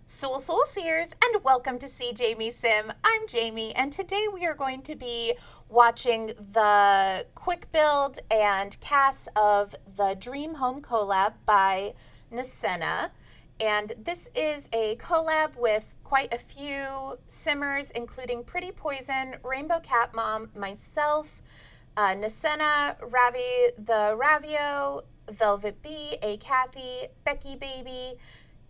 Soul Seers, and welcome to SeeJamieSim. I'm Jamie, and today we are going to be watching the quick build and cast of the Dream Home Collab by Niscenna. And this is a collab with quite a few simmers, including Pretty Poison, Rainbow Cat Mom, myself, Niscenna, Ravi the Ravio, Velvet Bee, A Kathy, Becky Baby,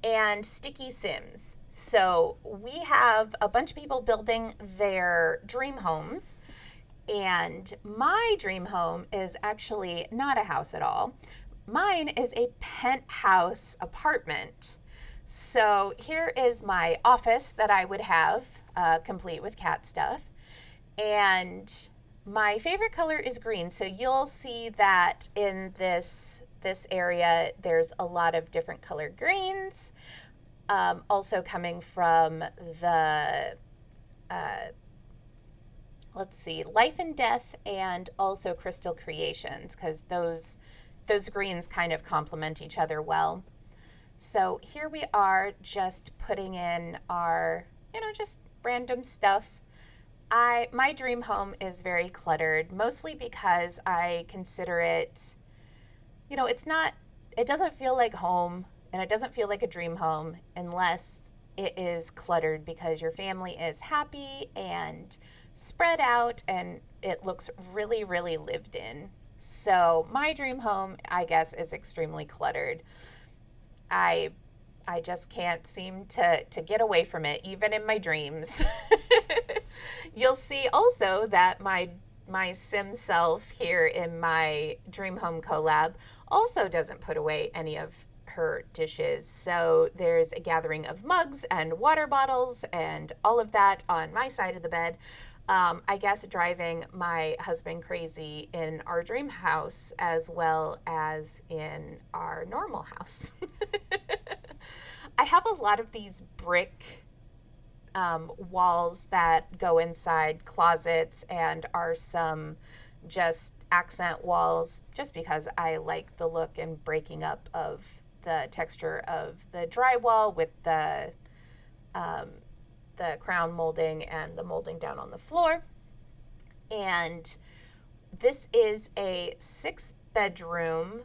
and Sticky Sims. So we have a bunch of people building their dream homes, and my dream home is actually not a house at all. Mine is a penthouse apartment. So here is my office that I would have, complete with cat stuff. And my favorite color is green. So you'll see that in this area, there's a lot of different colored greens, also coming from the, let's see, Life and Death, and also Crystal Creations, because those greens kind of complement each other well. So here we are, just putting in our, just random stuff. My dream home is very cluttered, mostly because I consider it, it doesn't feel like home, and it doesn't feel like a dream home unless it is cluttered, because your family is happy and spread out and it looks really, really lived in. So my dream home, I guess, is extremely cluttered. I just can't seem to get away from it, even in my dreams. You'll see also that my sim self here in my dream home collab also doesn't put away any of her dishes. So there's a gathering of mugs and water bottles and all of that on my side of the bed. I guess driving my husband crazy in our dream house as well as in our normal house. I have a lot of these brick walls that go inside closets and are some just accent walls, just because I like the look and breaking up of the texture of the drywall with the crown molding and the molding down on the floor. And this is a 6-bedroom,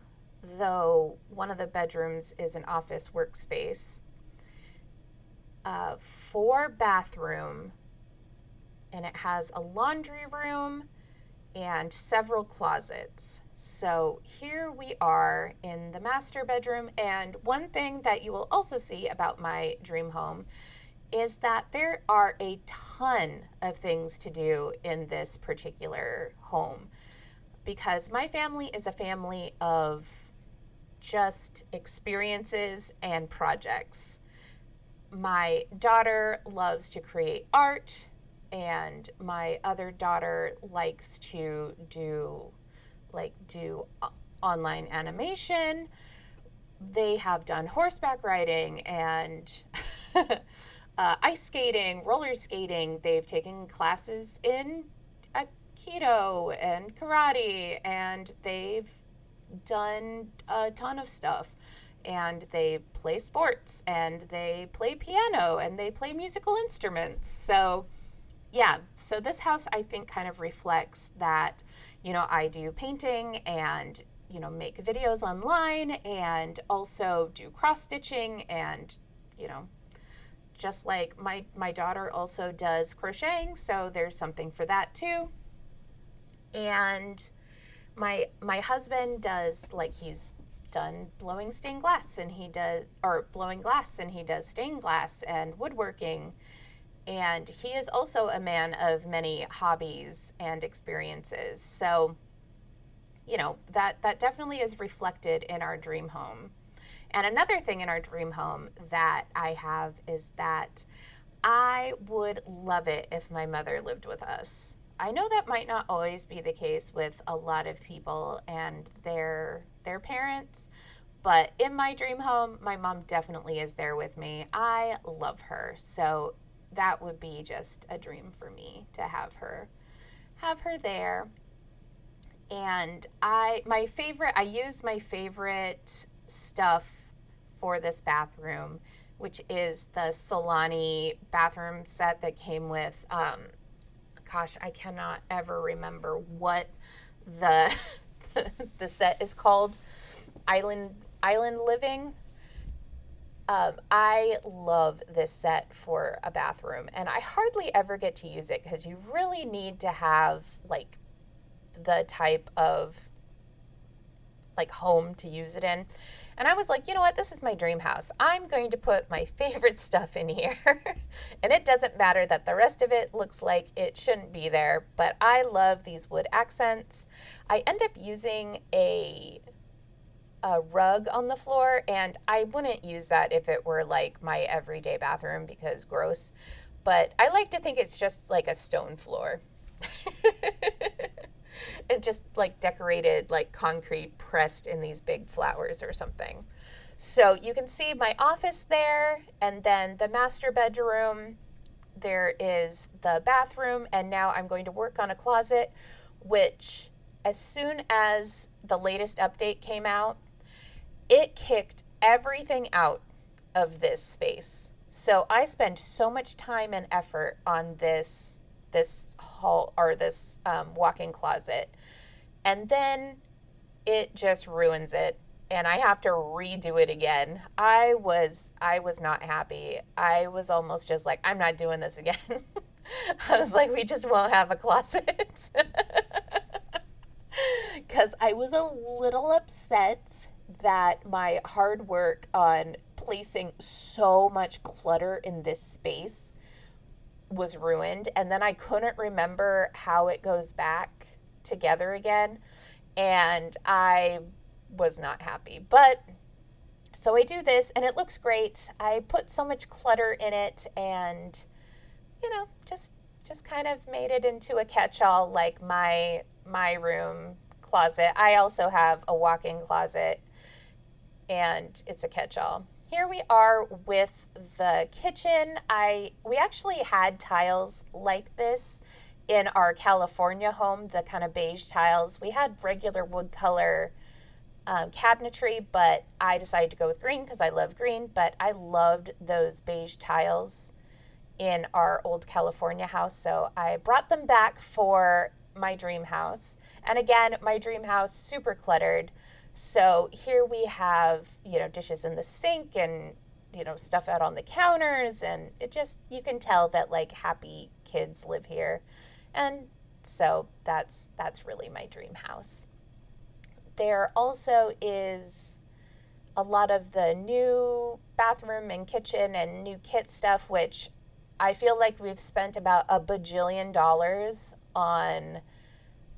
though one of the bedrooms is an office workspace. 4-bathroom, and it has a laundry room and several closets. So here we are in the master bedroom, and one thing that you will also see about my dream home is that there are a ton of things to do in this particular home, because my family is a family of just experiences and projects. My daughter loves to create art, and my other daughter likes to do online animation. They have done horseback riding and ice skating, roller skating. They've taken classes in Aikido and karate, and they've done a ton of stuff. And they play sports, and they play piano, and they play musical instruments. So yeah, so this house, I think, kind of reflects that, I do painting and, make videos online, and also do cross stitching, and, just like my daughter also does crocheting, so there's something for that too. And my husband does, he's done blowing glass, and he does stained glass and woodworking. And he is also a man of many hobbies and experiences. So, that definitely is reflected in our dream home. And another thing in our dream home that I have is that I would love it if my mother lived with us. I know that might not always be the case with a lot of people and their parents, but in my dream home, my mom definitely is there with me. I love her. So that would be just a dream for me to have her there. And I use my favorite stuff for this bathroom which is the Solani bathroom set that came with, gosh, I cannot ever remember what the the set is called. Island Living. I love this set for a bathroom, and I hardly ever get to use it because you really need to have like the type of like home to use it in. And I was like, you know what? This is my dream house. I'm going to put my favorite stuff in here. And it doesn't matter that the rest of it looks like it shouldn't be there, but I love these wood accents. I end up using a rug on the floor, and I wouldn't use that if it were like my everyday bathroom because gross. But I like to think it's just like a stone floor. And just like decorated like concrete pressed in these big flowers or something. So you can see my office there, and then the master bedroom. There is the bathroom, and now I'm going to work on a closet, which as soon as the latest update came out, it kicked everything out of this space. So I spend so much time and effort on this hall or this walk-in closet, and then it just ruins it, and I have to redo it again. I was not happy. I was almost just like, I'm not doing this again. I was like, we just won't have a closet. Because I was a little upset that my hard work on placing so much clutter in this space was ruined, and then I couldn't remember how it goes back together again, and I was not happy. But so I do this, and it looks great. I put so much clutter in it, and just kind of made it into a catch-all, like my room closet. I also have a walk-in closet, and it's a catch-all. Here we are with the kitchen. We actually had tiles like this in our California home, the kind of beige tiles. We had regular wood color cabinetry, but I decided to go with green because I love green. But I loved those beige tiles in our old California house, so I brought them back for my dream house. And again, my dream house, super cluttered. So here we have, dishes in the sink and, stuff out on the counters, and it just, you can tell that like happy kids live here. And so that's really my dream house. There also is a lot of the new bathroom and kitchen and new kit stuff, which I feel like we've spent about $1 bajillion on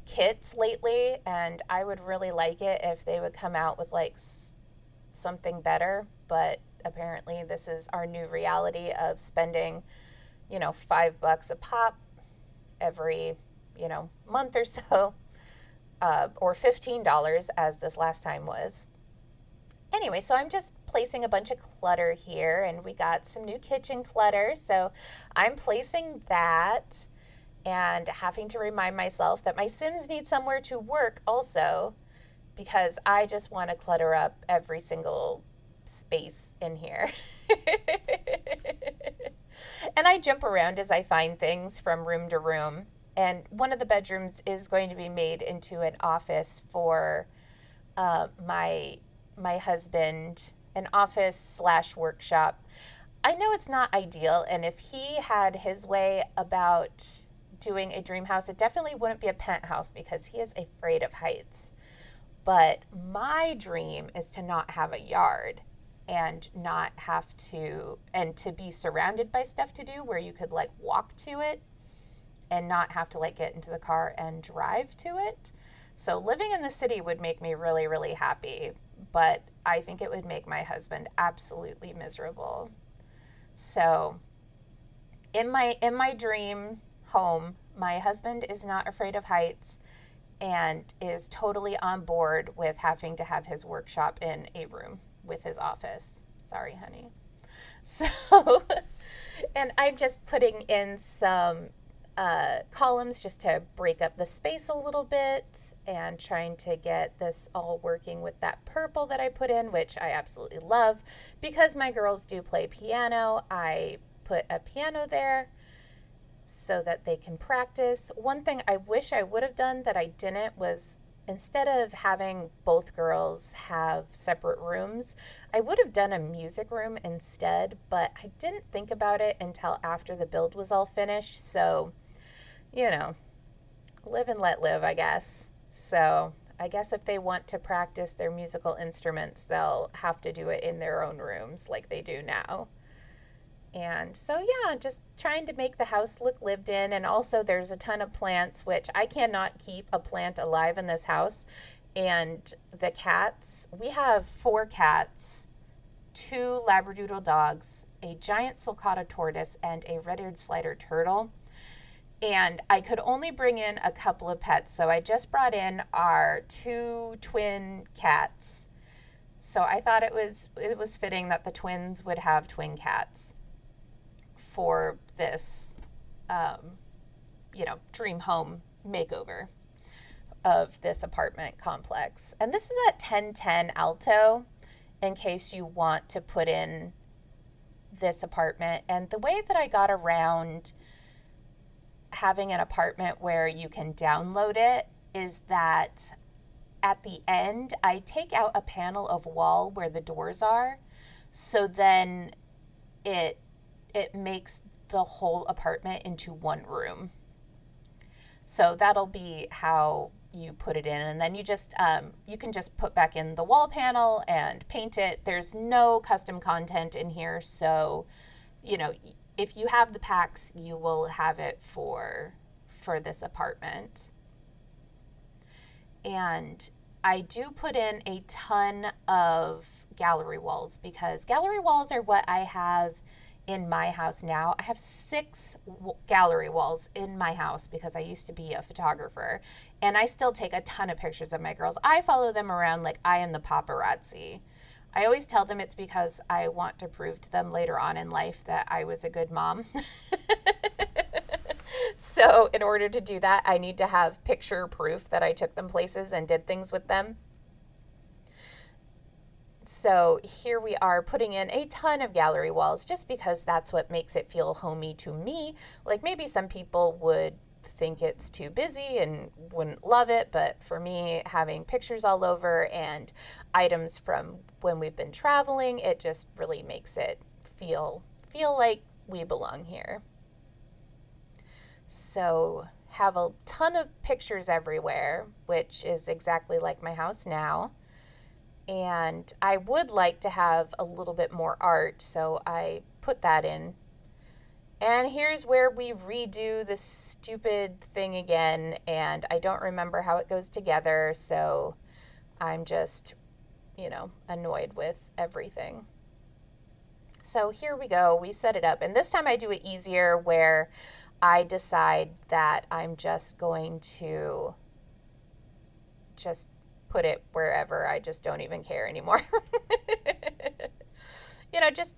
kits lately, and I would really like it if they would come out with like something better. But apparently this is our new reality of spending $5 a pop every month or so, or $15 as this last time was. Anyway, so I'm just placing a bunch of clutter here, and we got some new kitchen clutter, so I'm placing that and having to remind myself that my Sims need somewhere to work also, because I just want to clutter up every single space in here. And I jump around as I find things from room to room. And one of the bedrooms is going to be made into an office for my husband, an office / workshop. I know it's not ideal, and if he had his way about doing a dream house, it definitely wouldn't be a penthouse because he is afraid of heights. But my dream is to not have a yard and not have to, and to be surrounded by stuff to do where you could like walk to it and not have to like get into the car and drive to it. So living in the city would make me really, really happy, but I think it would make my husband absolutely miserable. So in my dream home, my husband is not afraid of heights and is totally on board with having to have his workshop in a room with his office. Sorry, honey. So, and I'm just putting in some columns just to break up the space a little bit, and trying to get this all working with that purple that I put in, which I absolutely love. Because my girls do play piano, I put a piano there so that they can practice. One thing I wish I would have done that I didn't was, instead of having both girls have separate rooms, I would have done a music room instead, but I didn't think about it until after the build was all finished. So, you know, live and let live, I guess. So I guess if they want to practice their musical instruments, they'll have to do it in their own rooms like they do now. And so, yeah, just trying to make the house look lived in. And also, there's a ton of plants, which I cannot keep a plant alive in this house. And the cats, we have 4 cats, 2 Labradoodle dogs, a giant sulcata tortoise, and a red-eared slider turtle. And I could only bring in a couple of pets. So I just brought in our 2 twin cats. So I thought it was fitting that the twins would have twin cats for this, dream home makeover of this apartment complex. And this is at 1010 Alto, in case you want to put in this apartment. And the way that I got around having an apartment where you can download it is that at the end, I take out a panel of wall where the doors are, so then it makes the whole apartment into one room. So that'll be how you put it in. And then you can just put back in the wall panel and paint it. There's no custom content in here. So, if you have the packs, you will have it for this apartment. And I do put in a ton of gallery walls, because gallery walls are what I have in my house now. I have 6 gallery walls in my house because I used to be a photographer, and I still take a ton of pictures of my girls. I follow them around like I am the paparazzi. I always tell them it's because I want to prove to them later on in life that I was a good mom. So in order to do that, I need to have picture proof that I took them places and did things with them. So here we are putting in a ton of gallery walls just because that's what makes it feel homey to me. Like, maybe some people would think it's too busy and wouldn't love it, but for me, having pictures all over and items from when we've been traveling, it just really makes it feel like we belong here. So have a ton of pictures everywhere, which is exactly like my house now. And I would like to have a little bit more art, so I put that in. And here's where we redo the stupid thing again, and I don't remember how it goes together, so I'm just, annoyed with everything. So here we go, we set it up, and this time I do it easier, where I decide that I'm just going to just put it wherever. I just don't even care anymore.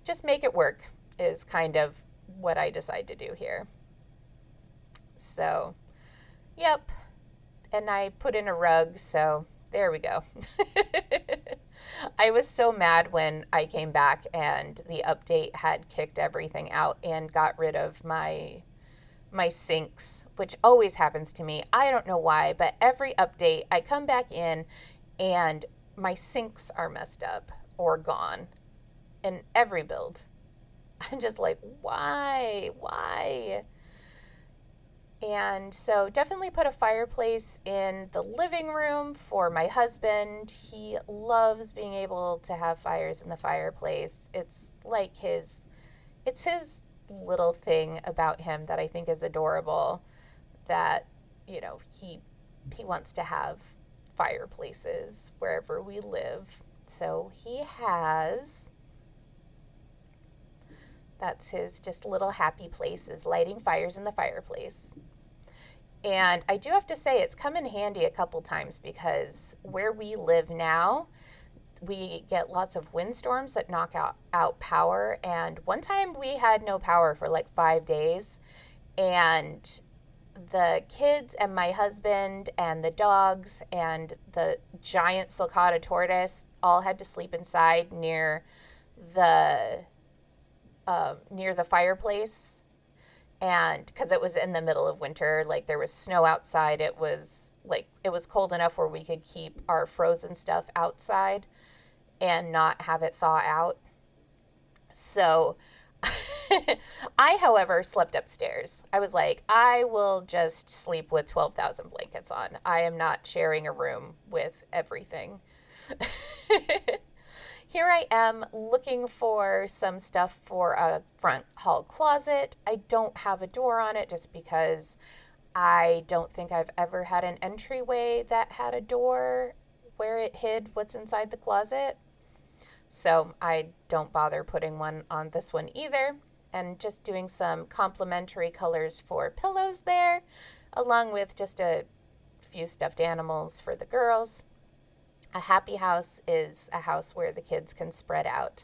Just make it work is kind of what I decide to do here. So, yep. And I put in a rug, so there we go. I was so mad when I came back and the update had kicked everything out and got rid of my sinks, which always happens to me. I don't know why, but every update I come back in and my sinks are messed up or gone in every build. I'm just like, why? And so definitely put a fireplace in the living room for my husband. He loves being able to have fires in the fireplace. It's his little thing about him that I think is adorable, that, he wants to have fireplaces wherever we live. So that's his just little happy place, is lighting fires in the fireplace. And I do have to say, it's come in handy a couple times, because where we live now, we get lots of windstorms that knock out power. And one time we had no power for like 5 days, and the kids and my husband and the dogs and the giant sulcata tortoise all had to sleep inside the near the fireplace, and because it was in the middle of winter, like there was snow outside, it was cold enough where we could keep our frozen stuff outside and not have it thaw out. So I, however, slept upstairs. I was like, I will just sleep with 12,000 blankets on. I am not sharing a room with everything. Here I am looking for some stuff for a front hall closet. I don't have a door on it just because I don't think I've ever had an entryway that had a door where it hid what's inside the closet. So I don't bother putting one on this one either. And just doing some complementary colors for pillows there, along with just a few stuffed animals for the girls. A happy house is a house where the kids can spread out.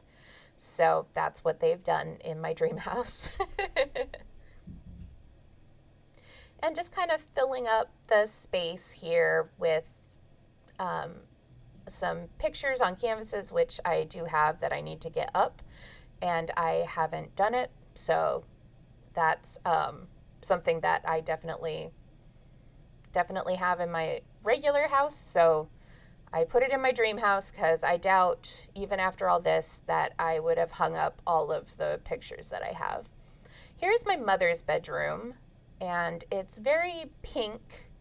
So that's what they've done in my dream house. And just kind of filling up the space here with some pictures on canvases, which I do have that I need to get up, and I haven't done it. So that's something that I definitely have in my regular house. So I put it in my dream house because I doubt, even after all this, that I would have hung up all of the pictures that I have. Here's my mother's bedroom, and it's very pink,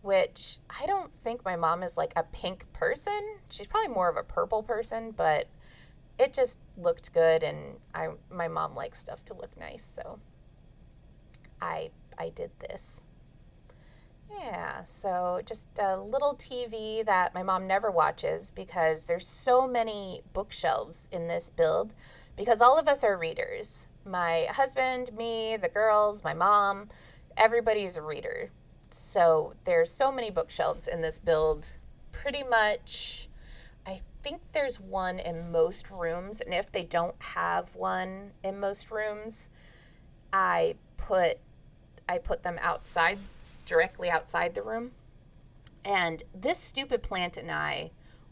which I don't think my mom is like a pink person. She's probably more of a purple person, but it just looked good, and my mom likes stuff to look nice, so I did this. Yeah, so just a little TV that my mom never watches because there's so many bookshelves in this build because all of us are readers. My husband, me, the girls, my mom, everybody's a reader. So there's so many bookshelves in this build. Pretty much, I think there's one in most rooms, and if they don't have one in most rooms, I put them outside, directly outside the room. And this stupid plant and I,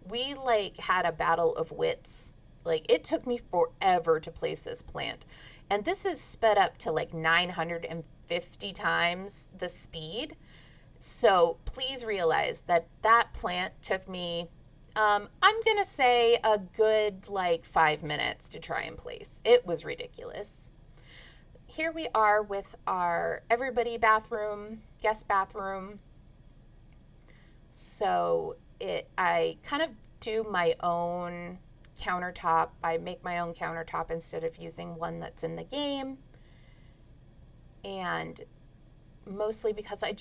we like had a battle of wits. Like, it took me forever to place this plant. And this is sped up to like 950 times the speed. So please realize that plant took me, I'm going to say a good like 5 minutes to try and place. It was ridiculous. Here we are with our everybody bathroom, guest bathroom. So I kind of do my own countertop. I make my own countertop instead of using one that's in the game. And mostly because I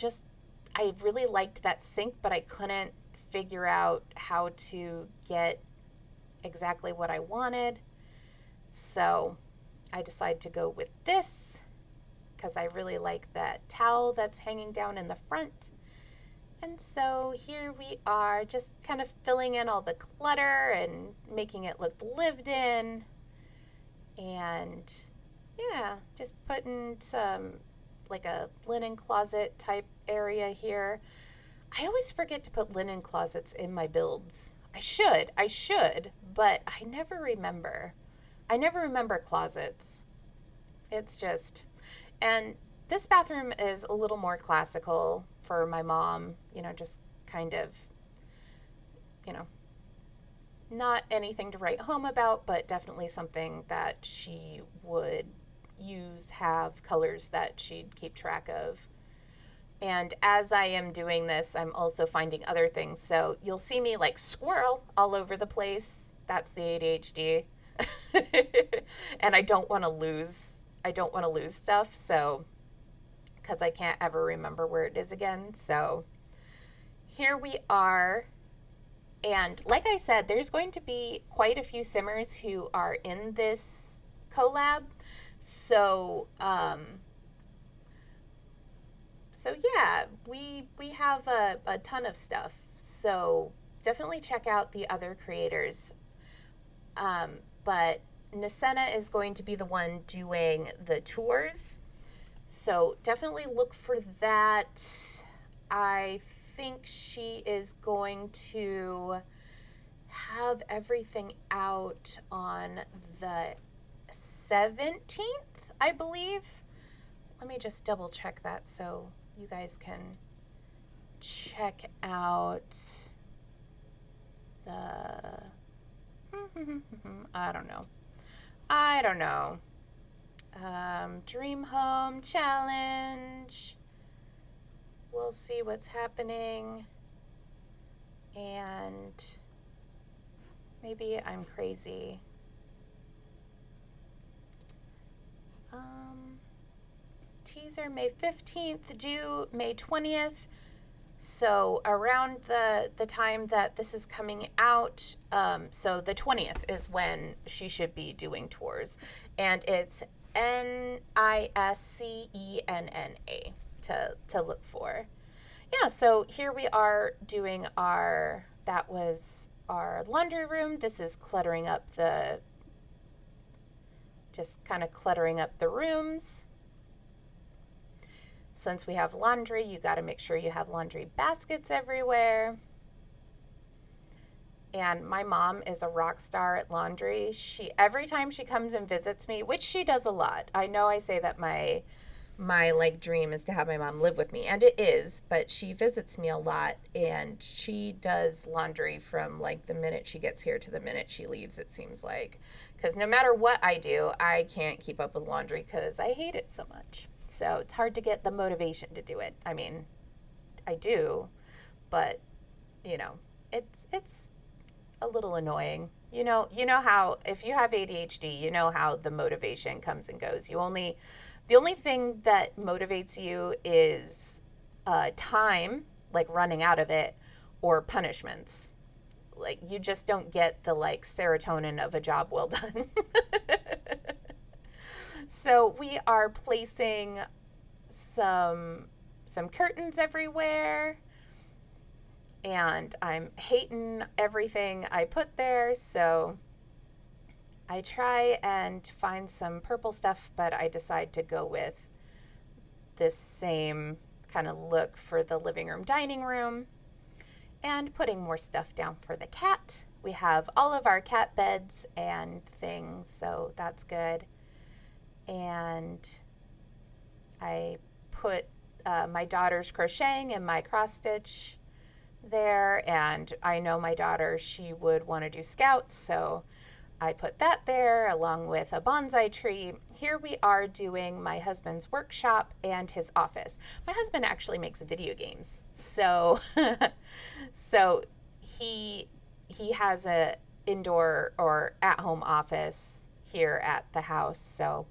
really liked that sink, but I couldn't figure out how to get exactly what I wanted. So I decided to go with this because I really like that towel that's hanging down in the front. And so here we are, just kind of filling in all the clutter and making it look lived in. And yeah, just putting some, like a linen closet type area here. I always forget to put linen closets in my builds. I should, but I never remember. I never remember closets. It's just, and this bathroom is a little more classical for my mom, just kind of, not anything to write home about, but definitely something that she would have colors that she'd keep track of. And as I am doing this, I'm also finding other things. So you'll see me like squirrel all over the place. That's the ADHD. And I don't want to lose stuff, so because I can't ever remember where it is again. So here we are. And like I said, there's going to be quite a few simmers who are in this collab. So yeah, we have a ton of stuff. So definitely check out the other creators. But Niscenna is going to be the one doing the tours. So definitely look for that. I think she is going to have everything out on the 17th, I believe. Let me just double check that so you guys can check out the I don't know. Dream Home Challenge. We'll see what's happening. And maybe I'm crazy. Teaser May 15th, due May 20th. So around the time that this is coming out, so the 20th is when she should be doing tours. And it's Niscenna to look for. Yeah, so here we are doing that was our laundry room. This is just kind of cluttering up the rooms. Since we have laundry, you got to make sure you have laundry baskets everywhere. And my mom is a rock star at laundry. Every time she comes and visits me, which she does a lot. I know I say that my like dream is to have my mom live with me, and it is, but she visits me a lot, and she does laundry from like the minute she gets here to the minute she leaves, it seems like. Because no matter what I do, I can't keep up with laundry because I hate it so much. So it's hard to get the motivation to do it. I mean, I do, but it's a little annoying. You know how if you have ADHD, you know how the motivation comes and goes. The only thing that motivates you is time, like running out of it, or punishments. Like you just don't get the like serotonin of a job well done. So we are placing some curtains everywhere, and I'm hating everything I put there, so I try and find some purple stuff, but I decide to go with this same kind of look for the living room, dining room, and putting more stuff down for the cat. We have all of our cat beds and things, so that's good. And I put my daughter's crocheting and my cross stitch there, and I know my daughter, she would want to do scouts, so I put that there along with a bonsai tree. Here we are doing my husband's workshop and his office. My husband actually makes video games, so he has a indoor or at-home office here at the house, so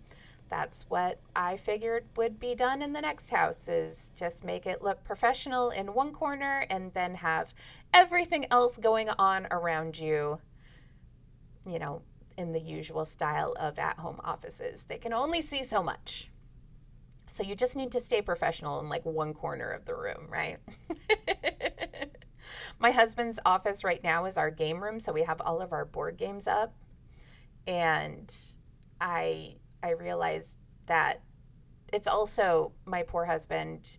that's what I figured would be done in the next house, is just make it look professional in one corner and then have everything else going on around you, in the usual style of at-home offices. They can only see so much. So you just need to stay professional in like one corner of the room, right? My husband's office right now is our game room, so we have all of our board games up. And I realized that it's also my poor husband.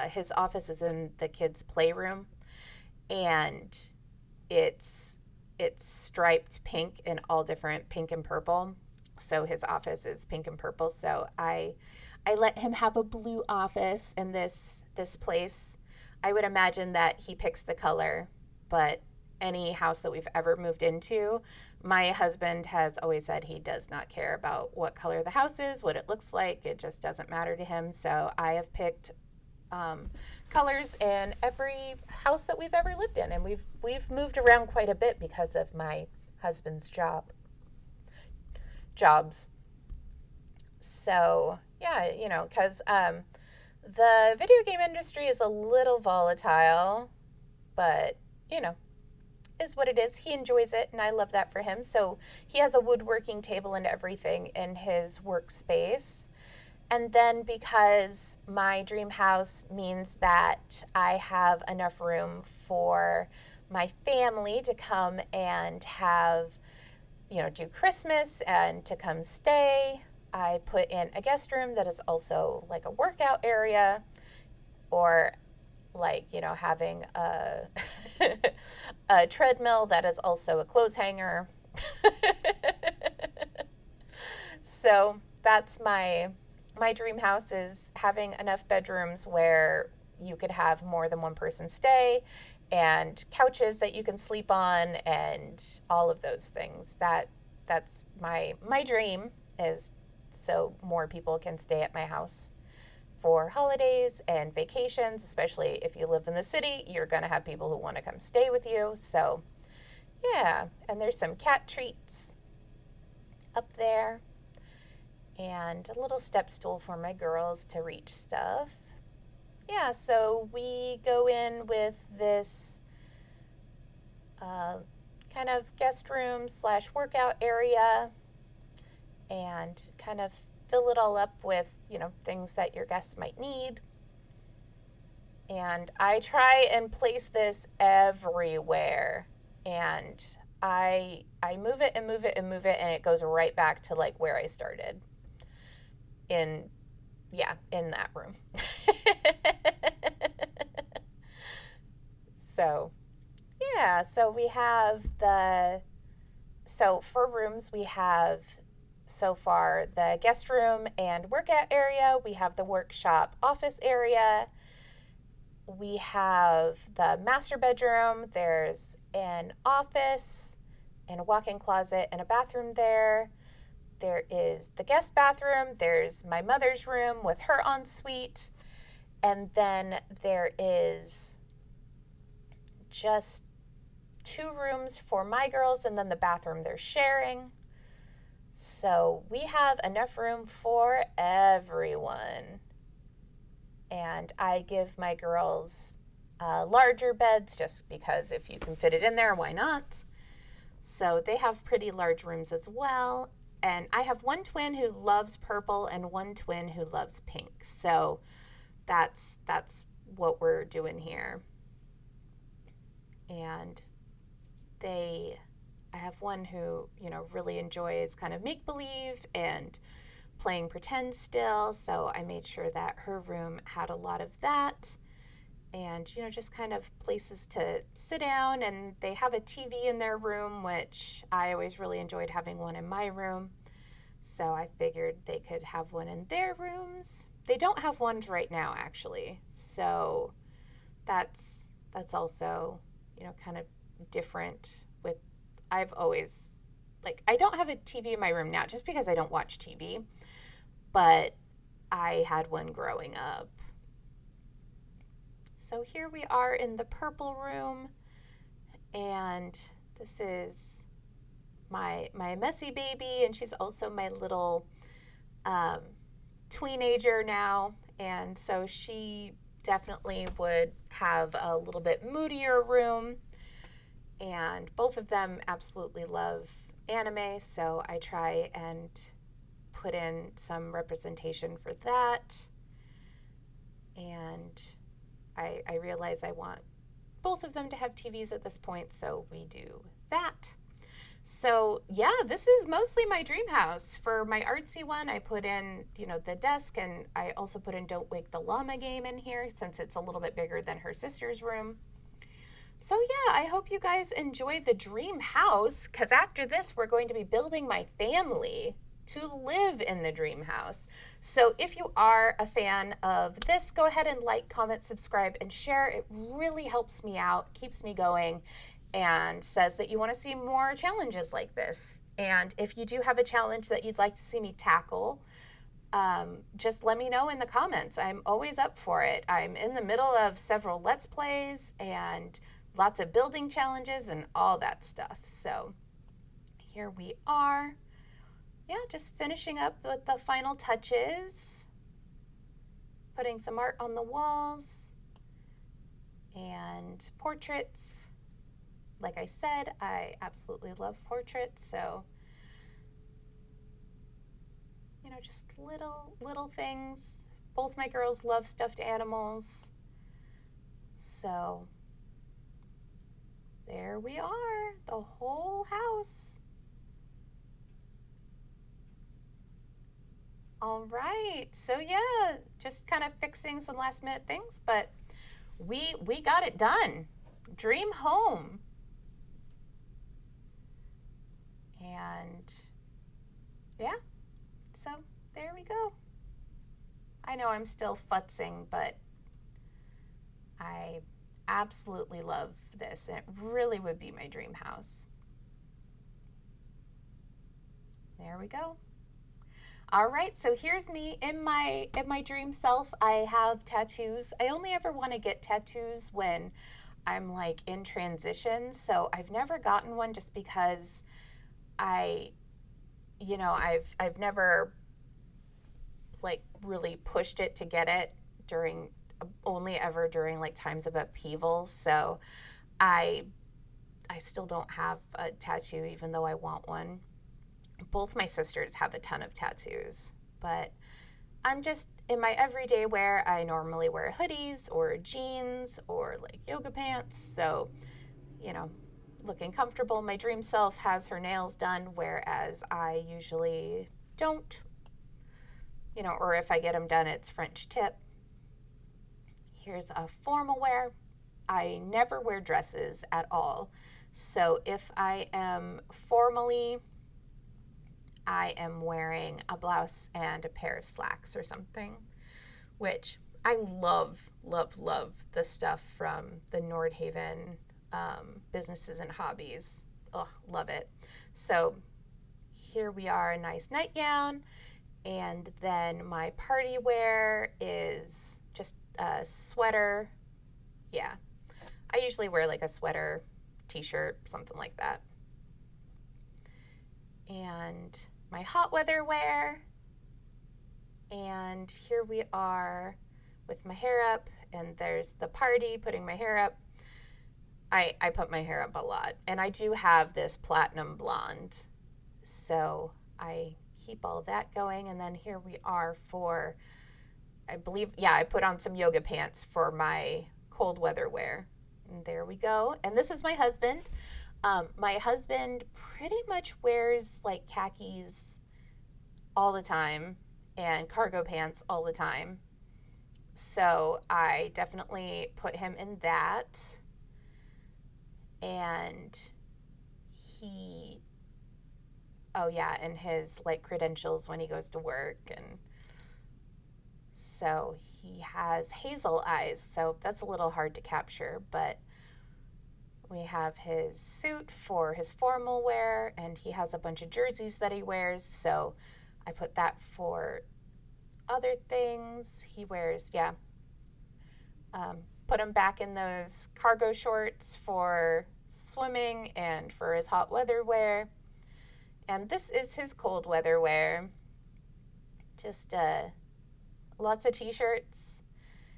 His office is in the kids' playroom, and it's striped pink in all different pink and purple. So his office is pink and purple. So I let him have a blue office in this place. I would imagine that he picks the color, but any house that we've ever moved into, my husband has always said he does not care about what color the house is, what it looks like. It just doesn't matter to him. So I have picked colors in every house that we've ever lived in, and we've moved around quite a bit because of my husband's jobs. So yeah, because the video game industry is a little volatile, but is what it is. He enjoys it, and I love that for him. So he has a woodworking table and everything in his workspace. And then because my dream house means that I have enough room for my family to come and have, do Christmas and to come stay, I put in a guest room that is also like a workout area, or like, having a, a treadmill that is also a clothes hanger. So that's my dream house, is having enough bedrooms where you could have more than one person stay, and couches that you can sleep on, and all of those things. That's my dream, is so more people can stay at my house for holidays and vacations. Especially if you live in the city, you're going to have people who want to come stay with you. So yeah, and there's some cat treats up there, and a little step stool for my girls to reach stuff. Yeah, so we go in with this kind of guest room slash workout area, and kind of fill it all up with, things that your guests might need. And I try and place this everywhere. And I move it and move it and move it, and it goes right back to like where I started. In that room. So we have for rooms, we have so far the guest room and workout area. We have the workshop office area. We have the master bedroom. There's an office and a walk-in closet and a bathroom there. There is the guest bathroom. There's my mother's room with her ensuite. And then there is just 2 rooms for my girls, and then the bathroom they're sharing. So we have enough room for everyone. And I give my girls larger beds, just because if you can fit it in there, why not? So they have pretty large rooms as well. And I have one twin who loves purple and one twin who loves pink. So that's what we're doing here. And I have one who, really enjoys kind of make-believe and playing pretend still. So I made sure that her room had a lot of that. And, just kind of places to sit down. And they have a TV in their room, which I always really enjoyed having one in my room. So I figured they could have one in their rooms. They don't have one right now, actually. So that's also, kind of different. I've always, I don't have a TV in my room now just because I don't watch TV. But I had one growing up. So here we are in the purple room, and this is my messy baby, and she's also my little teenager now, and so she definitely would have a little bit moodier room. And both of them absolutely love anime, so I try and put in some representation for that. And I realize I want both of them to have TVs at this point, so we do that. So yeah, this is mostly my dream house. For my artsy one, I put in, the desk, and I also put in Don't Wake the Llama game in here, since it's a little bit bigger than her sister's room. So yeah, I hope you guys enjoyed the dream house, because after this, we're going to be building my family to live in the dream house. So if you are a fan of this, go ahead and like, comment, subscribe, and share. It really helps me out, keeps me going, and says that you want to see more challenges like this. And if you do have a challenge that you'd like to see me tackle, just let me know in the comments. I'm always up for it. I'm in the middle of several Let's Plays and lots of building challenges and all that stuff. So here we are. Yeah, just finishing up with the final touches. Putting some art on the walls and portraits. Like I said, I absolutely love portraits, so just little things. Both my girls love stuffed animals. So there we are, the whole house. All right. So yeah, just kind of fixing some last minute things, but we got it done. Dream home. And yeah, so there we go. I know I'm still futzing, but I absolutely love this. And it really would be my dream house. There we go. All right, so here's me in my dream self. I have tattoos. I only ever want to get tattoos when I'm like in transition. So I've never gotten one just because I I've never like really pushed it to get it during only ever during like times of upheaval. So I I still don't have a tattoo even though I want one. Both my sisters have a ton of tattoos, but I'm just in my everyday wear. I normally wear hoodies or jeans or like yoga pants. So, you know, looking comfortable. My dream self has her nails done, whereas I usually don't, or if I get them done, it's French tip. Here's a formal wear. I never wear dresses at all. So if I am formally, I am wearing a blouse and a pair of slacks or something, which I love, love, love the stuff from the Nordhaven businesses and hobbies. Oh, love it. So here we are, a nice nightgown. And then my party wear is just a sweater. Yeah, I usually wear like a sweater, t-shirt, something like that. And my hot weather wear. And here we are with my hair up, and there's the party, putting my hair up. I put my hair up a lot, and I do have this platinum blonde, so I keep all that going. And then here we are for, I believe, yeah, I put on some yoga pants for my cold weather wear. And there we go. And this is my husband. My husband pretty much wears like khakis all the time and cargo pants all the time. So I definitely put him in that. And he, oh yeah, and his like credentials when he goes to work. And so he has hazel eyes. So that's a little hard to capture, but we have his suit for his formal wear, and he has a bunch of jerseys that he wears. So I put that for other things. He wears, yeah, put him back in those cargo shorts for swimming and for his hot weather wear. And this is his cold weather wear. Just lots of t-shirts.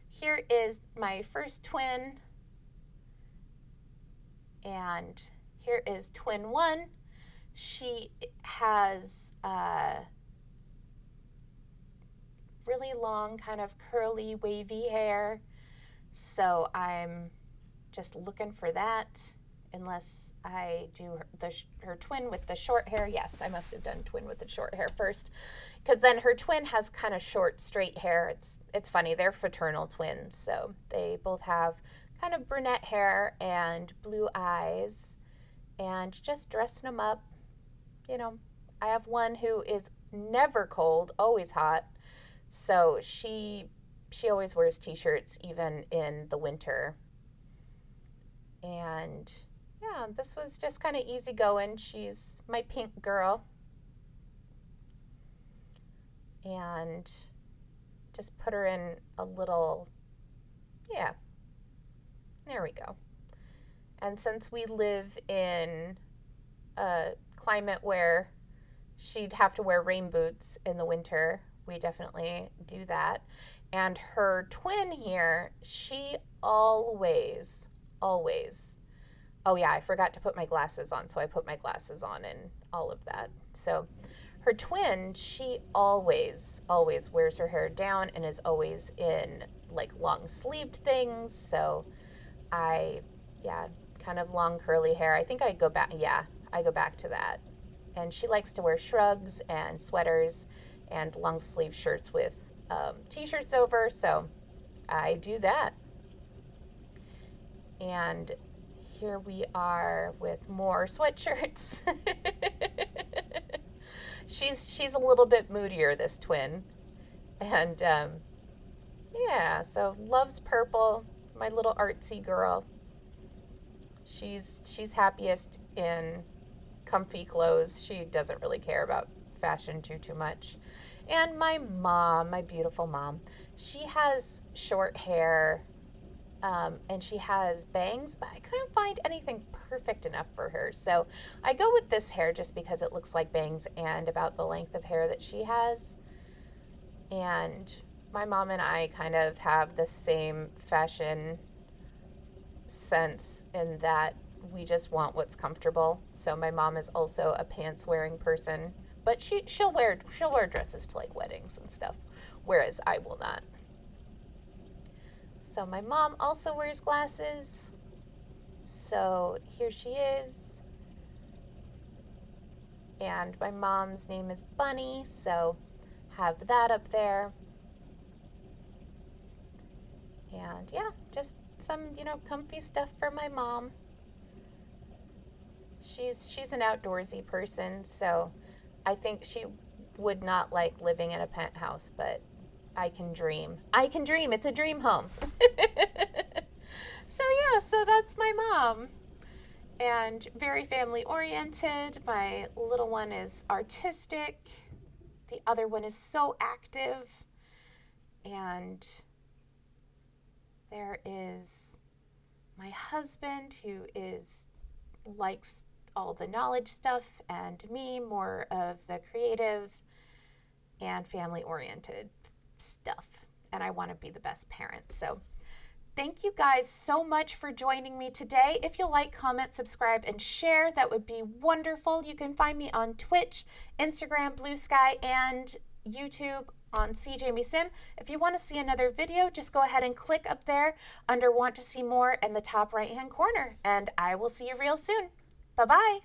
Here is my first twin. And here is twin one. She has really long, kind of curly, wavy hair. So I'm just looking for that. Unless I do her twin with the short hair. Yes, I must have done twin with the short hair first. Because then her twin has kind of short, straight hair. It's funny. They're fraternal twins. So they both have kind of brunette hair and blue eyes, and just dressing them up. I have one who is never cold, always hot. So she always wears t-shirts even in the winter. And yeah, this was just kind of easy going. She's my pink girl. And just put her in a little, yeah, there we go. And since we live in a climate where she'd have to wear rain boots in the winter, we definitely do that. And her twin here, she always, oh yeah, I forgot to put my glasses on, so I put my glasses on and all of that. So her twin, she always wears her hair down and is always in like long sleeved things. So yeah, kind of long curly hair. I think I go back to that. And she likes to wear shrugs and sweaters and long sleeve shirts with t-shirts over, so I do that. And here we are with more sweatshirts. She's a little bit moodier, this twin. And yeah, so loves purple, my little artsy girl. She's happiest in comfy clothes. She doesn't really care about fashion too much. And my mom, my beautiful mom, she has short hair, and she has bangs, but I couldn't find anything perfect enough for her. So I go with this hair just because it looks like bangs and about the length of hair that she has. And my mom and I kind of have the same fashion sense in that we just want what's comfortable. So my mom is also a pants wearing person, but she'll wear dresses to like weddings and stuff, whereas I will not. So my mom also wears glasses. So here she is. And my mom's name is Bunny, so have that up there. And yeah, just some, comfy stuff for my mom. She's an outdoorsy person, so I think she would not like living in a penthouse, but I can dream. It's a dream home. So yeah, so that's my mom. And very family oriented. My little one is artistic. The other one is so active. And there is my husband, who likes all the knowledge stuff, and me, more of the creative and family oriented stuff. And I want to be the best parent. So thank you guys so much for joining me today. If you like, comment, subscribe, and share, that would be wonderful. You can find me on Twitch, Instagram, Blue Sky, and YouTube on SeeJamieSim. If you want to see another video, just go ahead and click up there under Want to See More in the top right-hand corner, and I will see you real soon. Bye-bye.